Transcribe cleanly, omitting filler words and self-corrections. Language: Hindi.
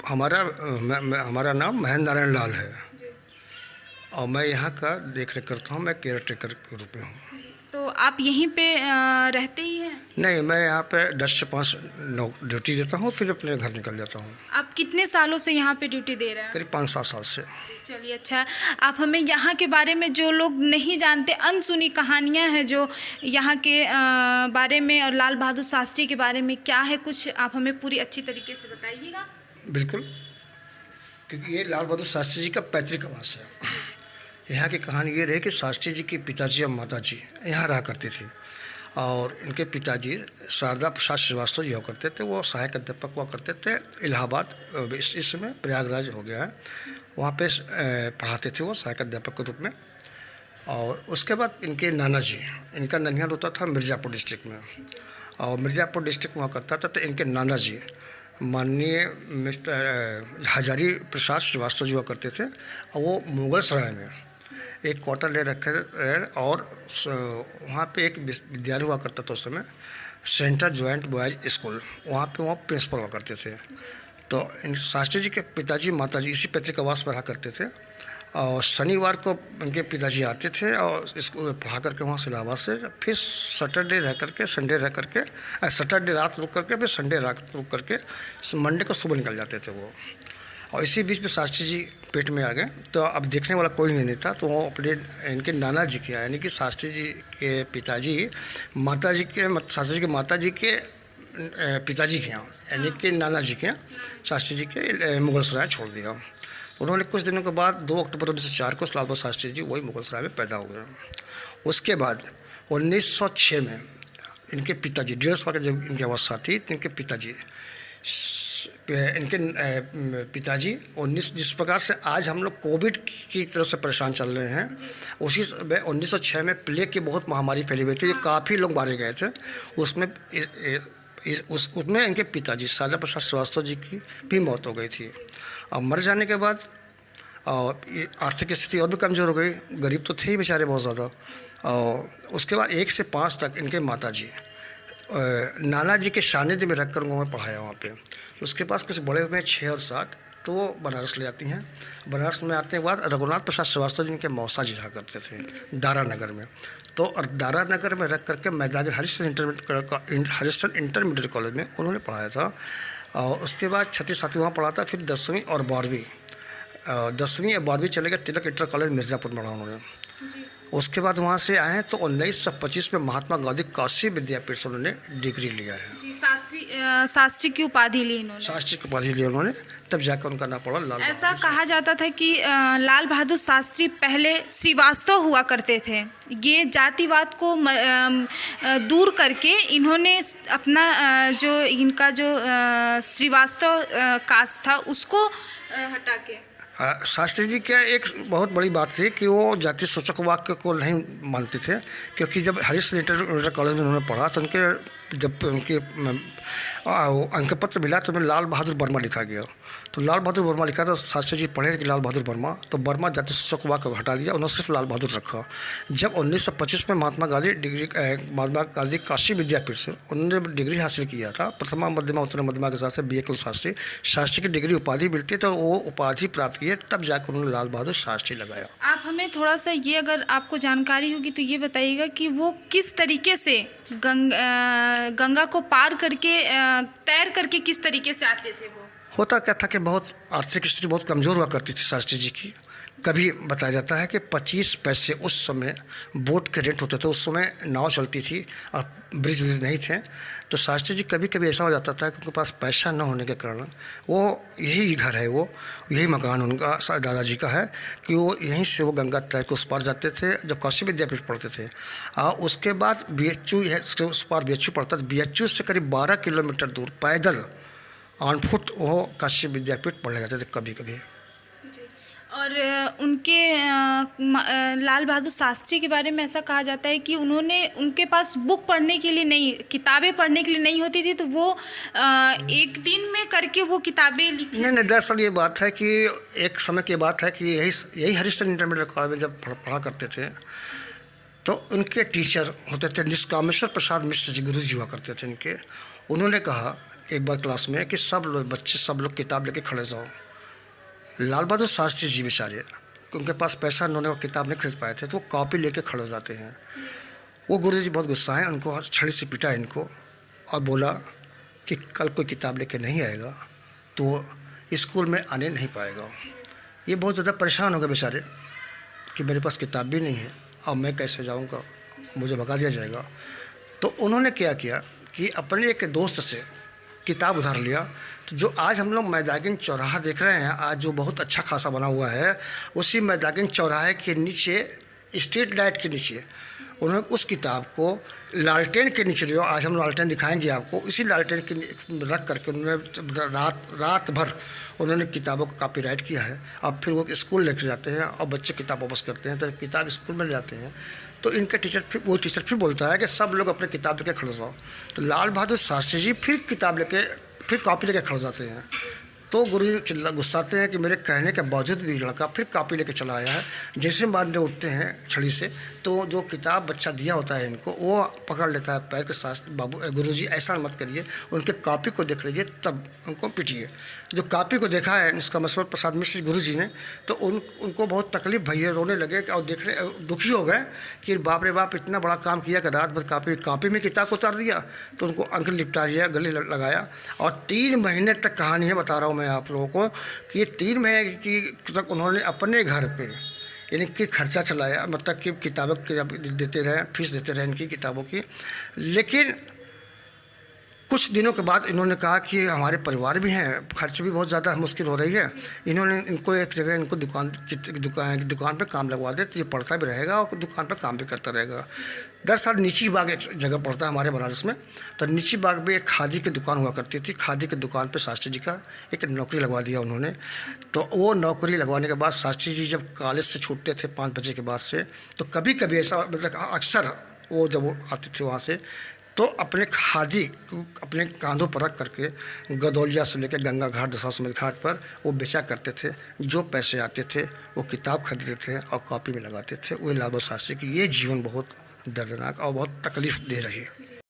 हमारा नाम महेंद्र नारायण लाल है और मैं यहाँ का देख रेख करता हूँ। मैं केयर टेकर के रूप में हूँ। तो आप यहीं पे रहते ही हैं? नहीं, मैं यहाँ पे 10 से 5 ड्यूटी देता हूँ, फिर अपने घर निकल जाता हूँ। आप कितने सालों से यहाँ पे ड्यूटी दे रहे हैं? करीब 5-7 साल से। चलिए, अच्छा है। आप हमें यहाँ के बारे में, जो लोग नहीं जानते, अनसुनी कहानियाँ हैं जो यहाँ के बारे में और लाल बहादुर शास्त्री के बारे में, क्या है कुछ आप हमें पूरी अच्छी तरीके से बताइएगा। बिल्कुल, क्योंकि ये लाल बहादुर शास्त्री जी का पैतृक आवास है। यहाँ की कहानी ये रही कि शास्त्री जी के पिताजी और माताजी यहाँ रहा करती थी और इनके पिताजी शारदा प्रसाद श्रीवास्तव जी हुआ करते थे। वो सहायक अध्यापक हुआ करते थे इलाहाबाद, इस समय प्रयागराज हो गया है, वहाँ पे पढ़ाते थे वो सहायक अध्यापक के रूप में। और उसके बाद इनके नाना जी, इनका ननिहाल होता था मिर्ज़ापुर डिस्ट्रिक्ट में और मिर्ज़ापुर डिस्ट्रिक्ट हुआ करता था। तो इनके नाना जी माननीय मिस्टर हजारी प्रसाद श्रीवास्तव जी हुआ करते थे और वो मुगल सराय में एक क्वार्टर ले रखे और वहाँ पे एक विद्यालय हुआ करता था उस समय, सेंट्रल जॉइंट बॉयज़ स्कूल, वहाँ पे वो प्रिंसिपल हुआ करते थे। तो इन शास्त्री जी के पिताजी माताजी इसी पैतृक आवास पर रहा करते थे और शनिवार को उनके पिताजी आते थे और इसको पढ़ा करके वहाँ से इलाहाबाद से फिर सैटरडे रह करके संडे रह करके सैटरडे रात रुक करके फिर संडे रात रुक करके मंडे को सुबह निकल जाते थे वो। और इसी बीच में शास्त्री जी पेट में आ गए तो अब देखने वाला कोई नहीं था, तो वो अपने इनके नाना जी के यानी कि शास्त्री जी के पिताजी माता जी के शास्त्री जी के माता जी के पिताजी के यहाँ यानी कि नाना जी के यहाँ शास्त्री जी के मुगल सराय छोड़ दिया। उन्होंने कुछ दिनों के बाद 2 अक्टूबर 1904 को लाल बहादुर शास्त्री जी वही मुगल सराय में पैदा हो गए। उसके बाद 1906 में इनके पिताजी 1.5 साल की जब इनकी अवस्था थी तो इनके पिताजी 19 जिस प्रकार से आज हम लोग कोविड की तरफ से परेशान चल रहे हैं, उसी 1906 में प्लेग की बहुत महामारी फैली हुई थी, काफ़ी लोग मारे गए थे। उसमें इनके पिताजी शारदा प्रसाद श्रीवास्तव जी की भी मौत हो गई थी और मर जाने के बाद और आर्थिक स्थिति और भी कमज़ोर हो गई, गरीब तो थे ही बेचारे बहुत ज़्यादा। और उसके बाद 1 से 5 तक इनके माताजी नाना जी के सानिध्य में रखकर उन्होंने पढ़ाया वहाँ पे। उसके पास कुछ बड़े हुए 6 और 7 तो वो बनारस ले आती हैं। बनारस में आने के बाद रघुनाथ प्रसाद श्रीवास्तव जी के मौसा जी रहा करते थे दारा नगर में। तो और दारा नगर में रख करके मैदानी हरिश्चंद्र इंटरमीडिएट कॉलेज में उन्होंने पढ़ाया था और उसके बाद 6वीं 7वीं वहाँ पढ़ा था। फिर 10वीं और 12वीं चले गए तिलक इंटर कॉलेज मिर्ज़ापुर में पढ़ा उन्होंने। उसके बाद वहाँ से आए तो 1925 में महात्मा गांधी काशी विद्यापीठ से उन्होंने डिग्री लिया है। जी, शास्त्री की उपाधि ली इन्होंने। शास्त्री की उपाधि ली उन्होंने, तब जाकर उनका नाम पड़ा लाल। ऐसा कहा जाता था कि लाल बहादुर शास्त्री पहले श्रीवास्तव हुआ करते थे। ये जातिवाद को दूर करके इन्होंने अपना जो इनका जो श्रीवास्तव कास्ट था उसको हटा के शास्त्री जी क्या एक बहुत बड़ी बात थी कि वो जाति सूचक वाक्य को नहीं मानते थे, क्योंकि जब हरिश्चंद्र इंटर कॉलेज में उन्होंने पढ़ा तो जब उनके अंक पत्र मिला तो उन्हें लाल बहादुर वर्मा लिखा गया। तो लाल बहादुर वर्मा लिखा था, शास्त्री जी पढ़े कि लाल बहादुर वर्मा, तो वर्मा जाति सूचक वाक्य हटा दिया, उन्होंने सिर्फ लाल बहादुर रखा। जब 1925 में महात्मा गांधी काशी विद्यापीठ से उन्होंने डिग्री हासिल किया था, प्रथमा मध्यमा उत्तर मध्यमा के साथ से BA शास्त्री की डिग्री उपाधि मिलती है, तो वो उपाधि प्राप्त किए, तब जाकर उन्होंने लाल बहादुर शास्त्री लगाया। आप हमें थोड़ा सा ये, अगर आपको जानकारी होगी तो ये बताइएगा कि वो किस तरीके से गंगा को पार करके तैर करके किस तरीके से आते थे। वो होता क्या था कि बहुत आर्थिक स्थिति बहुत कमज़ोर हुआ करती थी शास्त्री जी की। कभी बताया जाता है कि 25 पैसे उस समय बोट के रेट होते थे, उस समय नाव चलती थी और ब्रिज नहीं थे। तो शास्त्री जी कभी कभी ऐसा हो जाता था कि उनके पास पैसा न होने के कारण वो यही घर है, वो यही मकान उनका दादाजी का है कि वो यहीं से वो गंगा तैर के उस पार जाते थे जब काशी विद्यापीठ पढ़ते थे। और उसके बाद BHU है, उस पार BHU पढ़ता था। BHU से करीब 12 किलोमीटर दूर पैदल ऑन फुट वो काशी विद्यापीठ पढ़ने जाते थे कभी कभी। और उनके लाल बहादुर शास्त्री के बारे में ऐसा कहा जाता है कि उनके पास बुक पढ़ने के लिए नहीं, किताबें पढ़ने के लिए नहीं होती थी, तो वो एक दिन में करके वो किताबें लिखी। नहीं, दरअसल ये बात है कि एक समय की बात है कि यही हरिश्चंद्र इंटरमीडिएट कॉलेज में जब पढ़ा करते थे तो उनके टीचर होते थे निष्कामेश्वर प्रसाद मिश्र जी, गुरु जी हुआ करते थे इनके। उन्होंने कहा एक बार क्लास में कि सब लोग बच्चे सब लोग किताब लेके खड़े जाओ। लाल बहादुर शास्त्री जी बेचारे, उनके पास पैसा, उन्होंने वो किताब नहीं खरीद पाए थे, तो वो कॉपी लेके खड़े हो जाते हैं। वो गुरुजी बहुत गुस्सा है, उनको छड़ी से पीटा इनको और बोला कि कल कोई किताब लेके नहीं आएगा तो स्कूल में आने नहीं पाएगा। ये बहुत ज़्यादा परेशान हो गए बेचारे कि मेरे पास किताब भी नहीं है, अब मैं कैसे जाऊँगा, मुझे भगा दिया जाएगा। तो उन्होंने क्या किया कि अपने एक दोस्त से किताब उधार लिया। तो जो आज हम लोग मैदागिन चौराहा देख रहे हैं, आज जो बहुत अच्छा खासा बना हुआ है, उसी मैदागिन चौराहे के नीचे, स्ट्रीट लाइट के नीचे, उन्होंने उस किताब को लालटेन के नीचे, जो आज हम लालटेन दिखाएंगे आपको, इसी लालटेन के रख करके उन्होंने रात भर उन्होंने किताबों का कॉपीराइट किया है। अब फिर वो स्कूल लेकर जाते हैं और बच्चे किताब वापस करते हैं, तो किताब स्कूल में ले जाते हैं। तो इनका टीचर फिर बोलता है कि सब लोग अपने किताब लेके खड़े जाओ। तो लाल बहादुर शास्त्री जी फिर कॉपी लेके खड़े जाते हैं। तो गुरुजी गुस्साते हैं कि मेरे कहने के बावजूद भी लड़का फिर कॉपी लेके चला आया है। जैसे मारने उठते हैं छड़ी से, तो जो किताब बच्चा दिया होता है इनको, वो पकड़ लेता है पैर के साथ। गुरुजी ऐसा मत करिए, उनके कॉपी को देख लीजिए तब उनको पीटिए। जो कॉपी को देखा है इसका मसवर प्रसाद मिश्र गुरुजी ने, तो उनको बहुत तकलीफ भई है, रोने लगे और देखने दुखी हो गए कि बाप रे बाप, इतना बड़ा काम किया कि रात भर कॉपी में किताब को उतार दिया। तो उनको अंक लिपटा दिया, गले लगाया और 3 महीने तक कहानी है बता रहा हूँ मैं आप लोगों को कि ये 3 महीने की तक उन्होंने अपने घर पे यानी कि खर्चा चलाया, मतलब कि किताबों देते रहे, फीस देते रहे इनकी किताबों की। लेकिन कुछ दिनों के बाद इन्होंने कहा कि हमारे परिवार भी हैं, खर्च भी बहुत ज़्यादा मुश्किल हो रही है। इन्होंने इनको एक जगह इनको दुकान पे काम लगवा दे, तो ये पढ़ता भी रहेगा और दुकान पे काम भी करता रहेगा। दरअसल नीची बाग एक जगह पड़ता है हमारे बनारस में, तो नीची बाग में एक खादी की दुकान हुआ करती थी। खादी की दुकान पे शास्त्री जी का एक नौकरी लगवा दिया उन्होंने। तो वो नौकरी लगवाने के बाद शास्त्री जी जब कॉलेज से छूटते थे 5 बजे के बाद से, तो कभी कभी ऐसा, मतलब अक्सर वो जब वो आते थे वहाँ से, तो अपने खादी अपने कांधों पर रख करके गदौलिया से लेकर गंगा घाट, दशाश्वमेध घाट पर वो बेचा करते थे। जो पैसे आते थे वो किताब खरीदते थे और कॉपी में लगाते थे। वही लाल बहादुर शास्त्री की ये जीवन बहुत दर्दनाक और बहुत तकलीफ दे रही है।